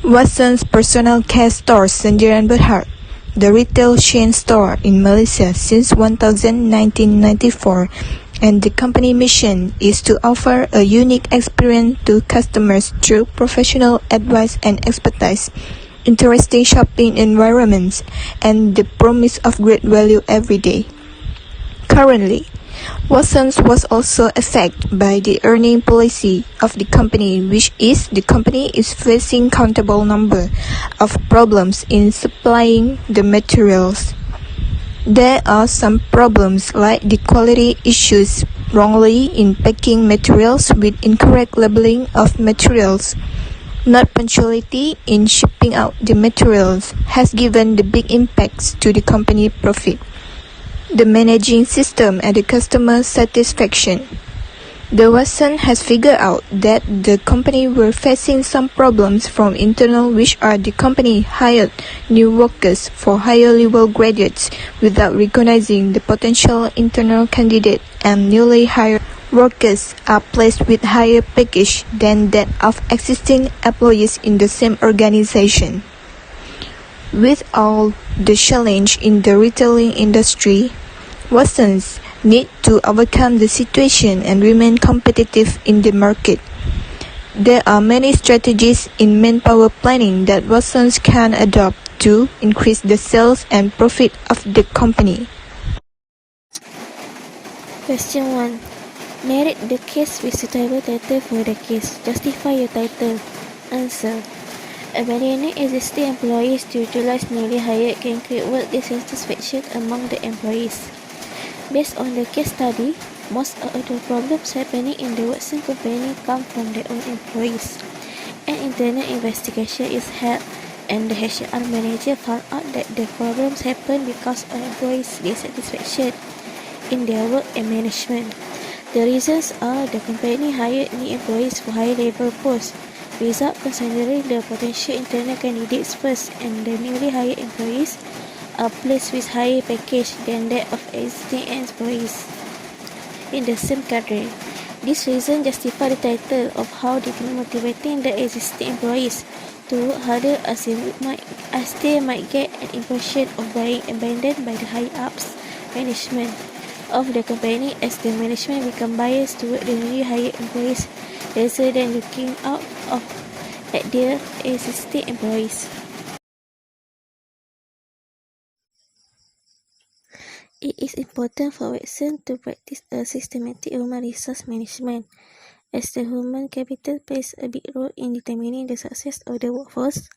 Watson's personal care store Sanjiran Berhad, the retail chain store in Malaysia since 1994, and the company mission is to offer a unique experience to customers through professional advice and expertise, interesting shopping environments, and the promise of great value every day. Currently, Watsons was also affected by the earning policy of the company, which is the company is facing countable number of problems in supplying the materials. There are some problems like the quality issues, wrongly in packing materials with incorrect labeling of materials. Not punctuality in shipping out the materials has given the big impacts to the company profit. The managing system and the customer satisfaction. The Watson has figured out that the company were facing some problems from internal, which are the company hired new workers for higher level graduates without recognizing the potential internal candidate, and newly hired workers are placed with higher package than that of existing employees in the same organization. With all the challenge in the retailing industry, Watsons need to overcome the situation and remain competitive in the market. There are many strategies in manpower planning that Watsons can adopt to increase the sales and profit of the company. Question 1. Narrate the case with suitable title for the case. Justify your title. Answer. Abandoning existing employees to utilize newly hired can create work dissatisfaction among the employees. Based on the case study, most of the problems happening in the Watson company come from their own employees. An internal investigation is held, and the HR manager found out that the problems happen because of employees' dissatisfaction in their work and management. The reasons are the company hired new employees for high-level posts without considering the potential internal candidates first, and the newly hired employees are placed with higher package than that of existing employees in the same cadre. This reason justify the title of how they can motivating the existing employees to work harder as they might get an impression of being abandoned by the high-ups management of the company, as the management become biased toward the newly hired employees rather than looking out at their existing employees. It is important for Watson to practice a systematic human resource management, as the human capital plays a big role in determining the success of the workforce.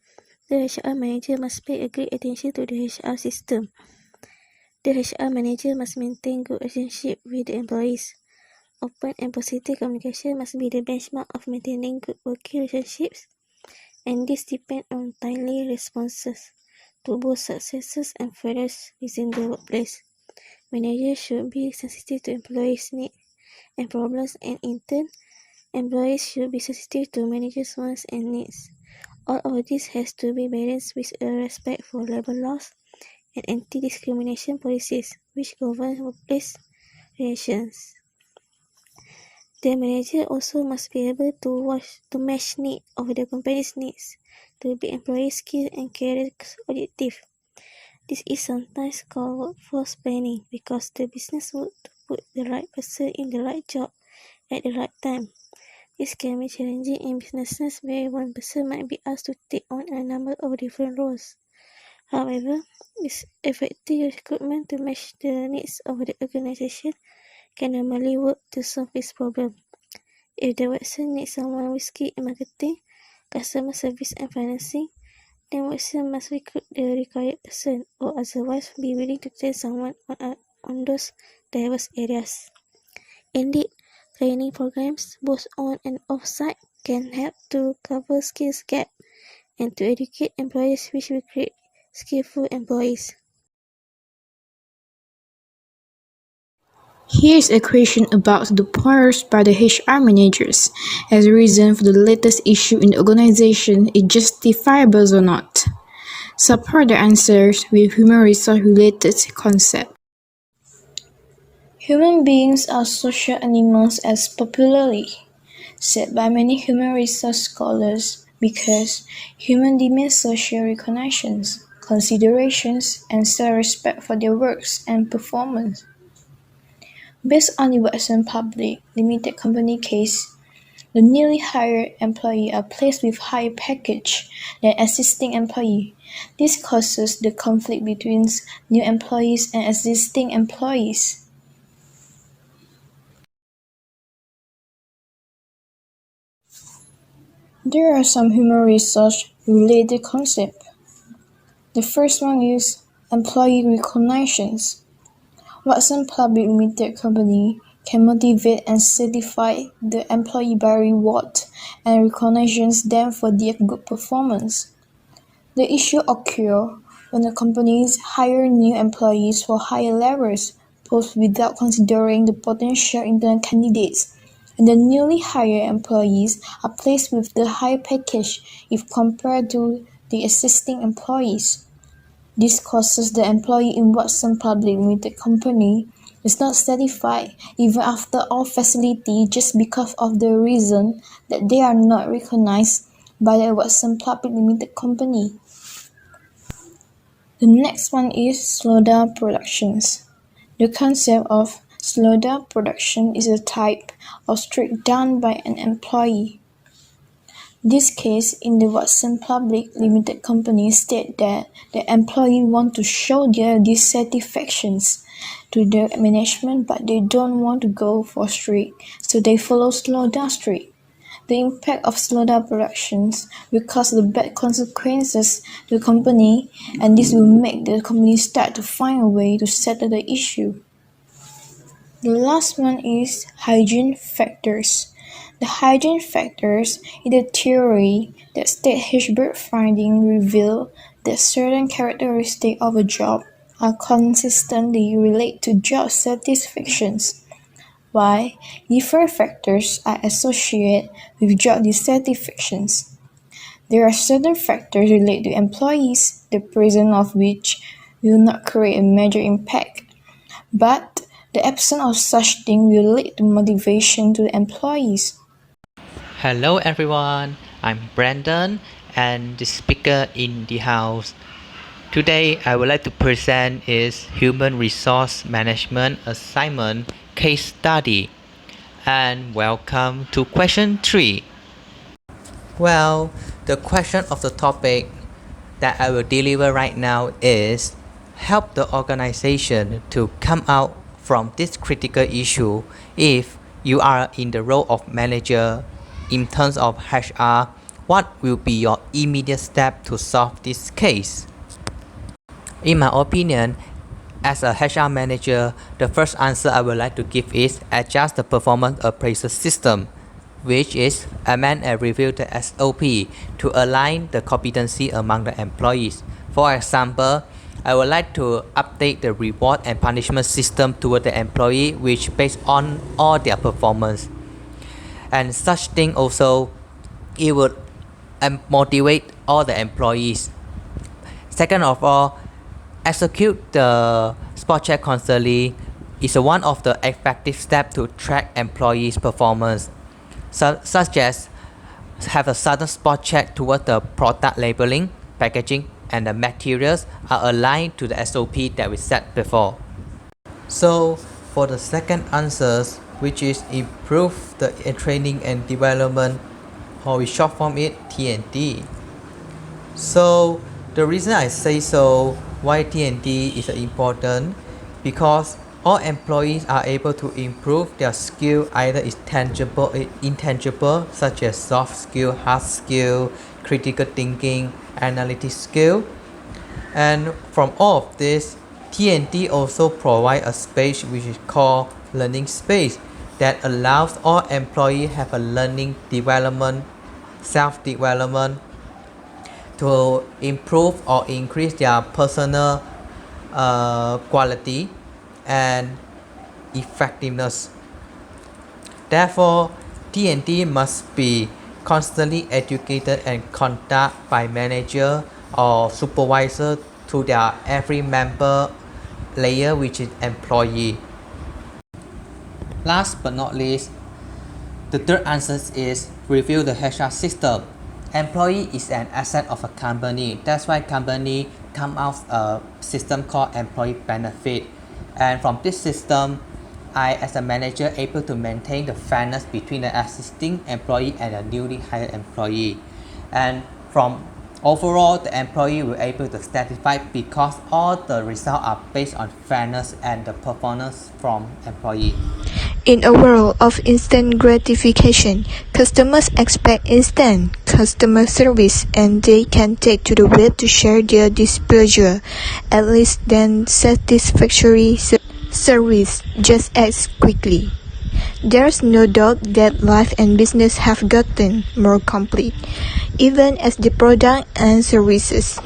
The HR manager must pay a great attention to the HR system. The HR manager must maintain good relationship with the employees. Open and positive communication must be the benchmark of maintaining good working relationships, and this depends on timely responses to both successes and failures within the workplace. Managers should be sensitive to employees' needs and problems, and in turn, employees should be sensitive to managers' wants and needs. All of this has to be balanced with a respect for labor laws and anti-discrimination policies which govern workplace relations. The manager also must be able to match needs of the company's needs to be employee skill and career objective. This is sometimes called workforce planning because the business works to put the right person in the right job at the right time. This can be challenging in businesses where one person might be asked to take on a number of different roles. However, this effective recruitment to match the needs of the organization can normally work to solve this problem. If the Watson needs someone with skill in marketing, customer service and financing, then Watson must recruit the required person, or otherwise be willing to train someone on those diverse areas. Indeed, training programs, both on and off-site, can help to cover skills gap and to educate employers, which will create skillful employees. Here's a question about the posed by the HR managers as a reason for the latest issue in the organization is justifiable or not. Support the answers with human resource related concept. Human beings are social animals as popularly said by many human resource scholars. because humans demand social recognitions, considerations, and self-respect for their works and performance. Based on the Watson Public Limited Company case, the newly hired employees are placed with higher package than existing employees. This causes the conflict between new employees and existing employees. There are some human resource related concepts. The first one is employee recognitions. Watson Public Limited Company can motivate and certify the employee by reward and recognitions them for their good performance. The issue occurs when the companies hire new employees for higher levels posts without considering the potential internal candidates, and the newly hired employees are placed with the higher package if compared to the existing employees. This causes the employee in Watson Public Limited Company is not satisfied even after all facility just because of the reason that they are not recognized by the Watson Public Limited Company. The next one is slowdown productions. The concept of slowdown production is a type of strike done by an employee. This case in the Watson Public Limited Company state that the employee want to show their dissatisfactions to the management but they don't want to go for strike, so they follow slowdown strike. The impact of slowdown productions will cause the bad consequences to the company, and this will make the company start to find a way to settle the issue. The last one is hygiene factors. The hygiene factors is a theory that states Hirschberg findings reveal that certain characteristics of a job are consistently related to job satisfactions, while different factors are associated with job dissatisfactions. There are certain factors related to employees, the presence of which will not create a major impact, but the absence of such things will lead to motivation to the employees. Hello everyone, I'm Brandon and the speaker in the house. Today I would like to present is Human Resource Management Assignment Case Study. And welcome to question 3. Well, the question of the topic that I will deliver right now is help the organization to come out from this critical issue if you are in the role of manager. In terms of HR, what will be your immediate step to solve this case? In my opinion, as a HR manager, the first answer I would like to give is adjust the performance appraisal system, which is amend and review the SOP to align the competency among the employees. For example, I would like to update the reward and punishment system toward the employee which based on all their performance. And such thing also, it would motivate all the employees. Second of all, execute the spot check constantly is one of the effective steps to track employees' performance, such as have a sudden spot check toward the product labeling, packaging, and the materials are aligned to the SOP that we set before. So for the second answers, which is improve the training and development, or we short form it T&D. So the reason I say so, why T&D is important, because all employees are able to improve their skill, either is tangible or intangible, such as soft skill, hard skill, critical thinking, analytic skill. And from all of this, T&D also provide a space which is called learning space that allows all employees have a learning development, self-development to improve or increase their personal quality and effectiveness. Therefore, T&D must be constantly educated and conducted by manager or supervisor to their every member layer, which is employee. Last but not least, the third answer is review the HR system. Employee is an asset of a company. That's why company come out a system called employee benefit. And from this system, I as a manager able to maintain the fairness between the existing employee and a newly hired employee. And from overall, the employee will able to satisfy because all the results are based on fairness and the performance from employee. In a world of instant gratification, customers expect instant customer service and they can take to the web to share their displeasure. At least then satisfactory service just as quickly. There's no doubt that life and business have gotten more complete, even as the product and services.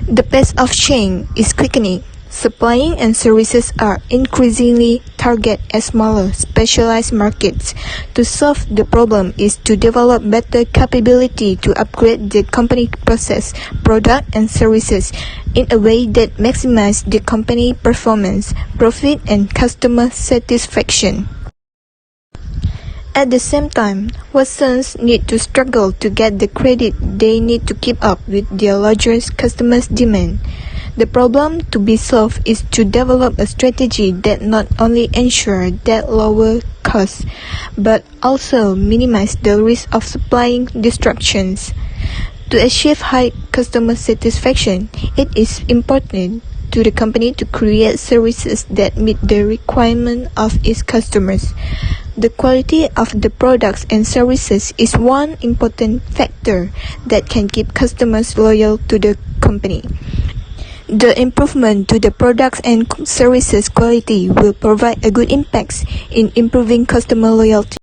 The pace of change is quickening. Supplying and services are increasingly targeted at smaller, specialized markets. To solve the problem is to develop better capability to upgrade the company process, product, and services in a way that maximizes the company performance, profit, and customer satisfaction. At the same time, Watsons need to struggle to get the credit they need to keep up with their larger customers' demand. The problem to be solved is to develop a strategy that not only ensures that lower costs, but also minimize the risk of supplying disruptions. To achieve high customer satisfaction, it is important to the company to create services that meet the requirements of its customers. The quality of the products and services is one important factor that can keep customers loyal to the company. The improvement to the products and services quality will provide a good impact in improving customer loyalty.